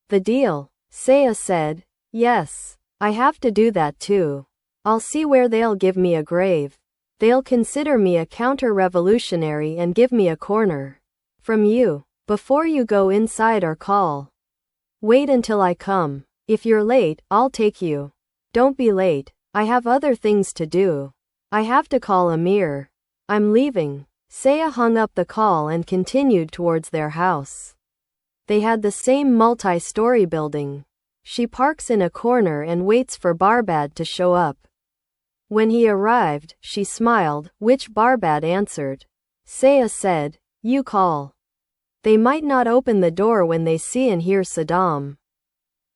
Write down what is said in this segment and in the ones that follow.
The deal? Saya said. Yes. I have to do that too. I'll see where they'll give me a grave. They'll consider me a counter-revolutionary and give me a corner. From you. Before you go inside or call. Wait until I come. If you're late, I'll take you. Don't be late. I have other things to do. I have to call Amir. I'm leaving. Saya hung up the call and continued towards their house. They had the same multi-story building. She parks in a corner and waits for Barbad to show up. When he arrived, she smiled, which Barbad answered. Saya said, "You call." They might not open the door when they see and hear Saddam.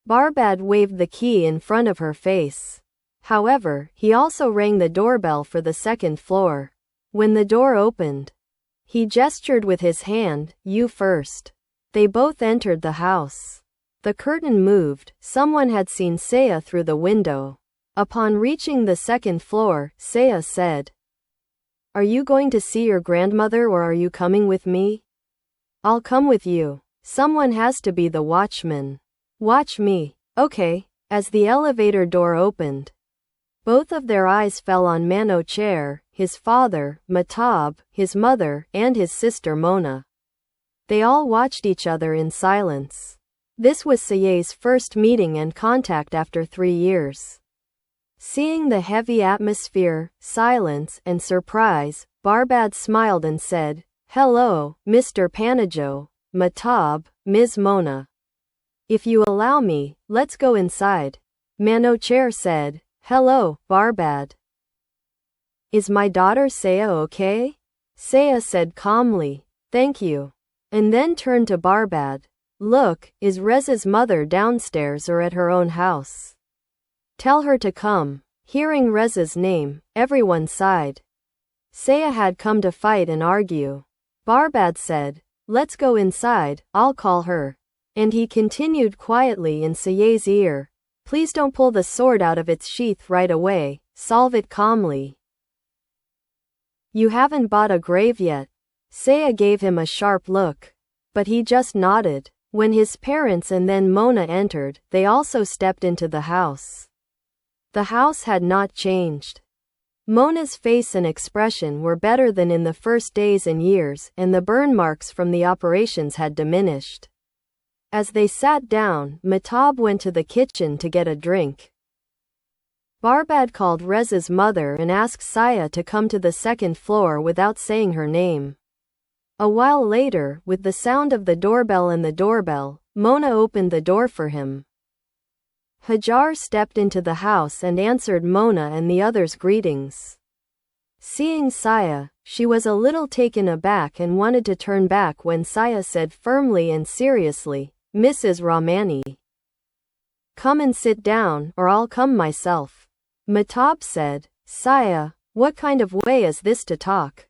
Barbad waved the key in front of her face. However, he also rang the doorbell for the second floor. When the door opened, he gestured with his hand, "You first." They both entered the house. The curtain moved. Someone had seen Saya through the window. Upon reaching the second floor, Saya said, "Are you going to see your grandmother or are you coming with me?" "I'll come with you. Someone has to be the watchman." "Watch me." "Okay." As the elevator door opened, both of their eyes fell on Mano Chair, his father, Matab, his mother, and his sister Mona. They all watched each other in silence. This was Saye's first meeting and contact after 3 years. Seeing the heavy atmosphere, silence, and surprise, Barbad smiled and said, "Hello, Mr. Panajo, Matab, Ms. Mona. If you allow me, let's go inside." Mano Chair said, "Hello, Barbad. Is my daughter Saya okay?" Saya said calmly, "Thank you." And then turned to Barbad. "Look, is Reza's mother downstairs or at her own house? Tell her to come." Hearing Reza's name, everyone sighed. Saya had come to fight and argue. Barbad said, "Let's go inside, I'll call her." And he continued quietly in Saye's ear, "Please don't pull the sword out of its sheath right away, solve it calmly. You haven't bought a grave yet." Saya gave him a sharp look. But he just nodded. When his parents and then Mona entered, they also stepped into the house. The house had not changed. Mona's face and expression were better than in the first days and years, and the burn marks from the operations had diminished. As they sat down, Matab went to the kitchen to get a drink. Barbad called Reza's mother and asked Saya to come to the second floor without saying her name. A while later, with the sound of the doorbell and the doorbell, Mona opened the door for him. Hajar stepped into the house and answered Mona and the others' greetings. Seeing Saya, she was a little taken aback and wanted to turn back when Saya said firmly and seriously, "Mrs. Rahmani. Come and sit down, or I'll come myself." Matab said, "Saya, what kind of way is this to talk?"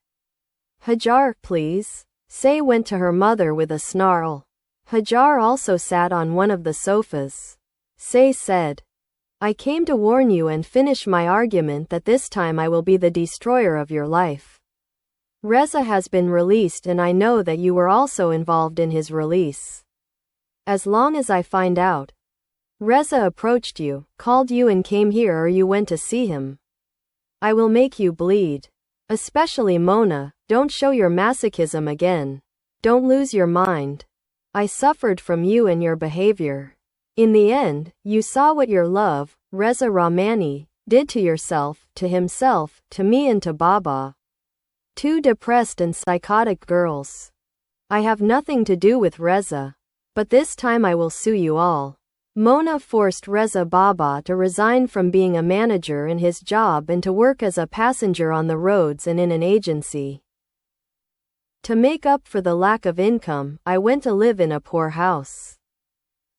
"Hajar, please." Say went to her mother with a snarl. Hajar also sat on one of the sofas. Say said, "I came to warn you and finish my argument that this time I will be the destroyer of your life. Reza has been released and I know that you were also involved in his release. As long as I find out, Reza approached you, called you and came here or you went to see him, I will make you bleed. Especially Mona, don't show your masochism again. Don't lose your mind. I suffered from you and your behavior. In the end, you saw what your love, Reza Rahmani, did to yourself, to himself, to me and to Baba. Two depressed and psychotic girls. I have nothing to do with Reza. But this time I will sue you all." Mona forced Reza Baba to resign from being a manager in his job and to work as a passenger on the roads and in an agency. "To make up for the lack of income, I went to live in a poor house.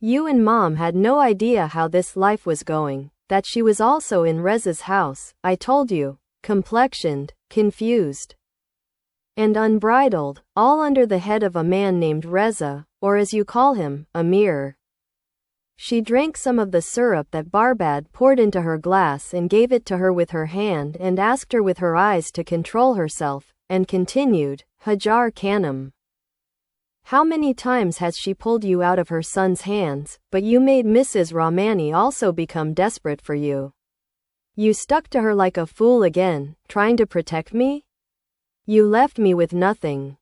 You and Mom had no idea how this life was going, that she was also in Reza's house, I told you, complexioned, confused, and unbridled, all under the head of a man named Reza, or as you call him, Amir." She drank some of the syrup that Barbad poured into her glass and gave it to her with her hand and asked her with her eyes to control herself, and continued, "Hajar Khanum, How many times has she pulled you out of her son's hands, but you made Mrs. Rahmani also become desperate for you. You stuck to her like a fool again, trying to protect me? You left me with nothing.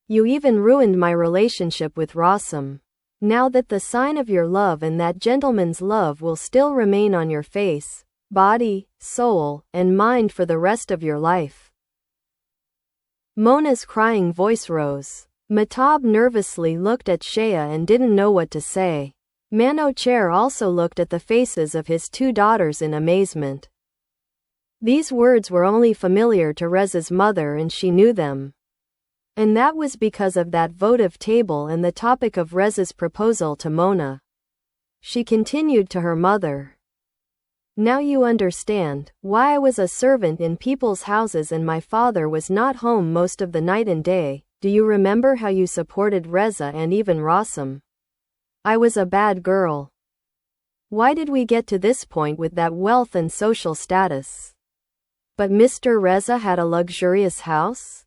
You even ruined my relationship with Rossum. Now that the sign of your love and that gentleman's love will still remain on your face, body, soul, and mind for the rest of your life. Mona's crying voice rose. Mahtab nervously looked at Shaya and didn't know what to say. Manocher also looked at the faces of his two daughters in amazement. These words were only familiar to Reza's mother and she knew them. And that was because of that votive table and the topic of Reza's proposal to Mona. She continued to her mother. Now you understand why I was a servant in people's houses and my father was not home most of the night and day. Do you remember how you supported Reza and even Rossum? I was a bad girl. Why did we get to this point with that wealth and social status? But Mr. Reza had a luxurious house?